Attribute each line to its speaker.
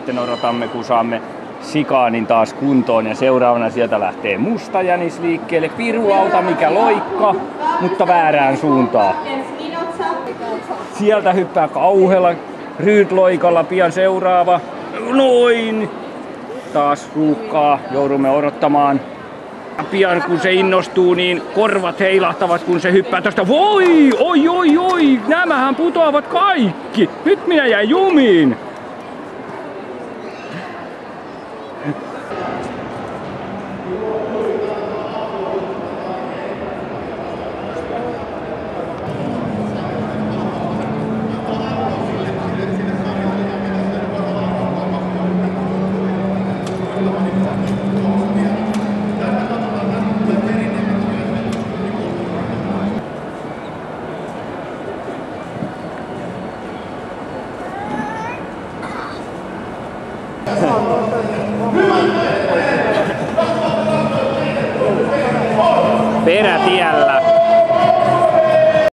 Speaker 1: sitten odotamme kun saamme Sikaanin taas kuntoon ja seuraavana sieltä lähtee Mustajänis liikkeelle. Pirulauta mikä loikka, mutta väärään suuntaan. Sieltä hyppää Kauhela Rydloikalla pian seuraava. Noin! Taas ruuhkaa, joudumme odottamaan. Pian kun se innostuu, niin korvat heilahtavat kun se hyppää tästä. Voi! Oi! Nämähän putoavat kaikki! Nyt minä jäin jumiin! Perätiellä